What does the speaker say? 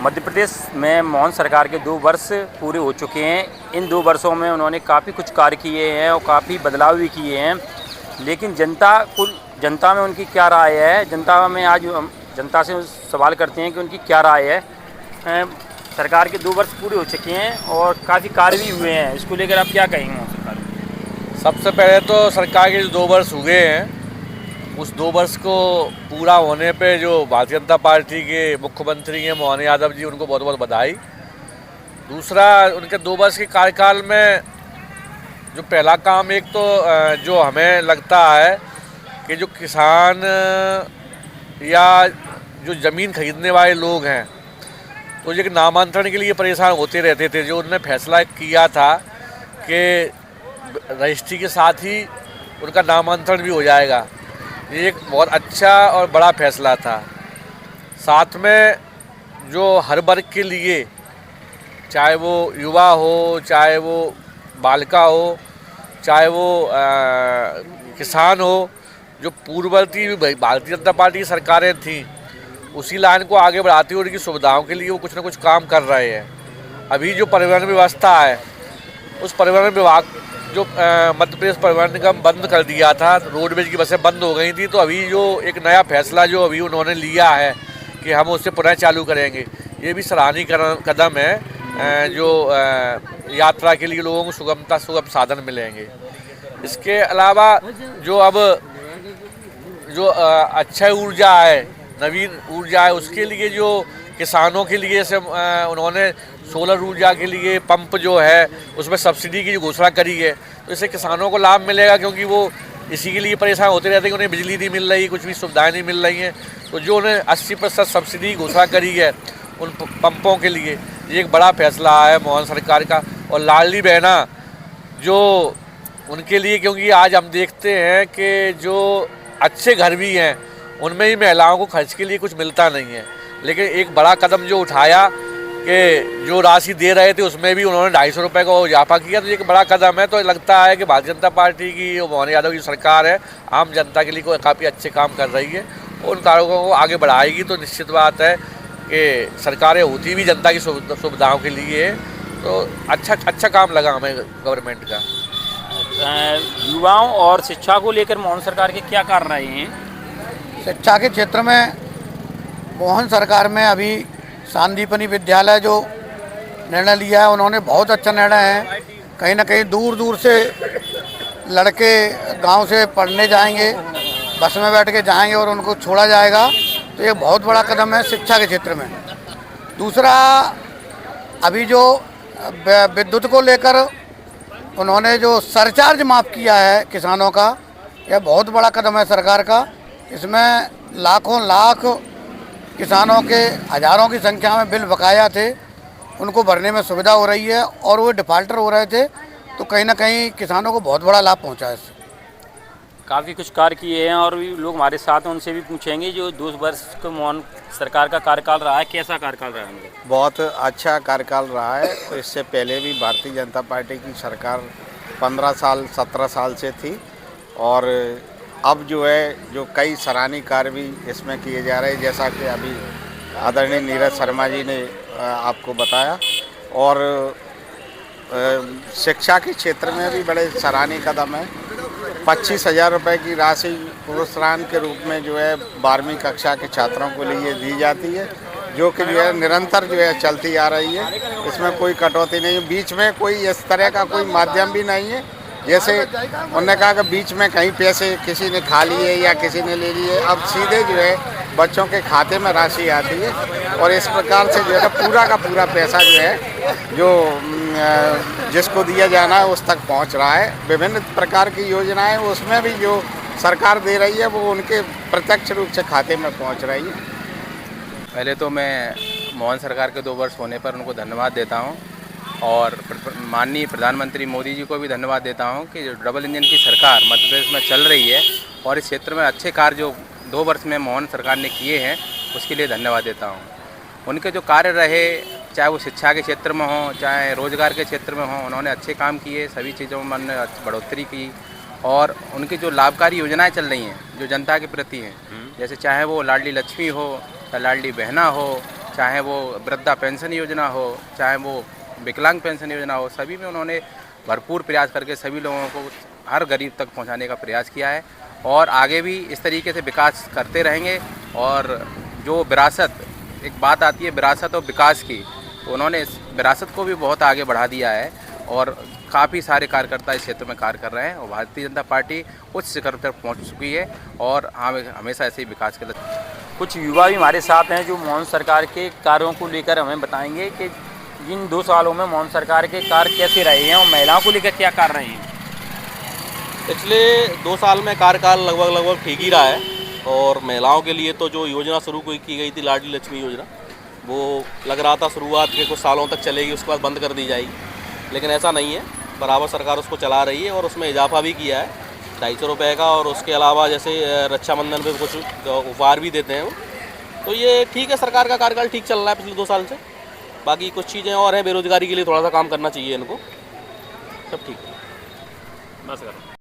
मध्य प्रदेश में मोहन सरकार के 2 वर्ष पूरे हो चुके हैं। इन 2 वर्षों में उन्होंने काफ़ी कुछ कार्य किए हैं और काफ़ी बदलाव भी किए हैं, लेकिन जनता में उनकी क्या राय है? जनता में आज हम जनता से सवाल करते हैं कि उनकी क्या राय है। सरकार के 2 वर्ष पूरे हो चुके हैं और काफ़ी कार्य भी हुए हैं, इसको लेकर आप क्या कहेंगे सरकार? सबसे पहले तो सरकार के जो 2 वर्ष हुए हैं, उस 2 वर्ष को पूरा होने पे जो भारतीय जनता पार्टी के मुख्यमंत्री हैं मोहन यादव जी, उनको बहुत बहुत बधाई। दूसरा, उनके 2 वर्ष के कार्यकाल में जो पहला काम, एक तो जो हमें लगता है कि जो किसान या जो ज़मीन खरीदने वाले लोग हैं, तो ये नामांतरण के लिए परेशान होते रहते थे। जो उन्होंने फैसला किया था कि रजिस्ट्री के साथ ही उनका नामांतरण भी हो जाएगा, ये एक बहुत अच्छा और बड़ा फैसला था। साथ में जो हर वर्ग के लिए, चाहे वो युवा हो, चाहे वो बालिका हो, चाहे वो किसान हो, जो पूर्ववर्ती भारतीय जनता पार्टी की सरकारें थीं, उसी लाइन को आगे बढ़ाते हुए उनकी सुविधाओं के लिए वो कुछ ना कुछ काम कर रहे हैं। अभी जो परिवहन व्यवस्था है, उस परिवहन विभाग जो मध्य प्रदेश परिवहन निगम बंद कर दिया था, रोडवेज की बसें बंद हो गई थी, तो अभी जो एक नया फैसला जो अभी उन्होंने लिया है कि हम उससे पुनः चालू करेंगे, ये भी सराहनीय कदम है। जो यात्रा के लिए लोगों को सुगम साधन मिलेंगे। इसके अलावा जो अब जो अक्षय ऊर्जा है, नवीन ऊर्जा है, उसके लिए जो किसानों के लिए जैसे उन्होंने सोलर ऊर्जा के लिए पंप जो है उसमें सब्सिडी की जो घोषणा करी है, तो इससे किसानों को लाभ मिलेगा, क्योंकि वो इसी के लिए परेशान होते रहते हैं कि उन्हें बिजली नहीं मिल रही, कुछ भी सुविधाएं नहीं मिल रही हैं। तो जो उन्हें 80% सब्सिडी घोषणा करी है उन पंपों के लिए, ये एक बड़ा फैसला है मोहन सरकार का। और लाडली बहना जो उनके लिए, क्योंकि आज हम देखते हैं कि जो अच्छे घर भी हैं उनमें ही महिलाओं को खर्च के लिए कुछ मिलता नहीं है, लेकिन एक बड़ा कदम जो उठाया कि जो राशि दे रहे थे उसमें भी उन्होंने 250 रुपये का इजाफा किया, तो ये एक बड़ा कदम है। तो लगता है कि भारतीय जनता पार्टी की जो मोहन यादव की सरकार है, आम जनता के लिए काफ़ी अच्छे काम कर रही है, उन कार्यों को आगे बढ़ाएगी। तो निश्चित बात है कि सरकारें होती भी जनता की सुविधाओं के लिए है, तो अच्छा काम लगा हमें गवर्नमेंट का। युवाओं और शिक्षा को लेकर मोहन सरकार के क्या कार्य रहे हैं? शिक्षा के क्षेत्र में मोहन सरकार में अभी सांदीपनी विद्यालय जो निर्णय लिया है, उन्होंने बहुत अच्छा निर्णय है। कहीं ना कहीं दूर दूर से लड़के गांव से पढ़ने जाएंगे, बस में बैठ के जाएंगे और उनको छोड़ा जाएगा, तो ये बहुत बड़ा कदम है शिक्षा के क्षेत्र में। दूसरा, अभी जो विद्युत को लेकर उन्होंने जो सरचार्ज माफ़ किया है किसानों का, यह बहुत बड़ा कदम है सरकार का। इसमें लाखों लाख किसानों के हज़ारों की संख्या में बिल बकाया थे, उनको भरने में सुविधा हो रही है, और वो डिफ़ाल्टर हो रहे थे, तो कहीं ना कहीं किसानों को बहुत बड़ा लाभ पहुंचा है इससे। काफ़ी कुछ कार्य किए हैं और भी लोग हमारे साथ हैं, उनसे भी पूछेंगे। जो 2 वर्ष को मोहन सरकार का कार्यकाल रहा है, कैसा कार्यकाल रहा है उनका? बहुत अच्छा कार्यकाल रहा है। तो इससे पहले भी भारतीय जनता पार्टी की सरकार 15 साल 17 साल से थी, और अब जो है जो कई सराहनीय कार्य भी इसमें किए जा रहे हैं, जैसा कि अभी आदरणीय नीरज शर्मा जी ने आपको बताया। और शिक्षा के क्षेत्र में भी बड़े सराहनीय कदम है। 25,000 रुपये की राशि प्रोत्साहन के रूप में जो है 12वीं कक्षा के छात्रों को लिए दी जाती है, जो कि जो है निरंतर जो है चलती आ रही है। इसमें कोई कटौती नहीं है, बीच में कोई इस तरह का कोई माध्यम भी नहीं है। जैसे उन्होंने कहा कि बीच में कहीं पैसे किसी ने खा लिए या किसी ने ले लिए, अब सीधे जो है बच्चों के खाते में राशि आती है, और इस प्रकार से जो है पूरा का पूरा पैसा जो है जो जिसको दिया जाना है उस तक पहुंच रहा है। विभिन्न प्रकार की योजनाएं उसमें भी जो सरकार दे रही है वो उनके प्रत्यक्ष रूप से खाते में पहुंच रही है। पहले तो मैं मोहन सरकार के 2 वर्ष होने पर उनको धन्यवाद देता हूं, और माननीय प्रधानमंत्री मोदी जी को भी धन्यवाद देता हूं कि जो डबल इंजन की सरकार मध्य प्रदेश में चल रही है और इस क्षेत्र में अच्छे कार्य जो 2 वर्ष में मोहन सरकार ने किए हैं, उसके लिए धन्यवाद देता हूं। उनके जो कार्य रहे, चाहे वो शिक्षा के क्षेत्र में हो, चाहे रोजगार के क्षेत्र में हो, उन्होंने अच्छे काम किए, सभी चीज़ों में उन्होंने बढ़ोतरी की। और उनकी जो लाभकारी योजनाएं चल रही हैं जो जनता के प्रति हैं, जैसे चाहे वो लाडली लक्ष्मी हो, चाहे लाडली बहना हो, चाहे वो वृद्धा पेंशन योजना हो, चाहे वो विकलांग पेंशन योजना हो, सभी में उन्होंने भरपूर प्रयास करके सभी लोगों को हर गरीब तक पहुंचाने का प्रयास किया है और आगे भी इस तरीके से विकास करते रहेंगे। और जो विरासत, एक बात आती है विरासत और विकास की, उन्होंने इस विरासत को भी बहुत आगे बढ़ा दिया है और काफ़ी सारे कार्यकर्ता इस क्षेत्र में कार्य कर रहे हैं और भारतीय जनता पार्टी उच्च शिखर तक पहुँच चुकी है और हमेशा ऐसे ही विकास के लिए। कुछ युवा भी हमारे साथ हैं जो मोहन सरकार के कार्यों को लेकर हमें बताएंगे कि इन 2 सालों में मोहन सरकार के कार्य कैसे रहे हैं और महिलाओं को लेकर क्या कर रहे हैं। पिछले 2 साल में कार्यकाल लगभग ठीक ही रहा है और महिलाओं के लिए तो जो योजना शुरू की गई थी लाडली लक्ष्मी योजना, वो लग रहा था शुरुआत के कुछ सालों तक चलेगी, उसके बाद बंद कर दी जाएगी, लेकिन ऐसा नहीं है। बराबर सरकार उसको चला रही है और उसमें इजाफा भी किया है 250 रुपये का, और उसके अलावा जैसे रक्षाबंधन पे कुछ उपहार भी देते हैं वो। तो ये ठीक है, सरकार का कार्यकाल ठीक चल रहा है पिछले 2 साल से। बाकी कुछ चीज़ें और हैं, बेरोजगारी के लिए थोड़ा सा काम करना चाहिए इनको, सब ठीक है। बस करो।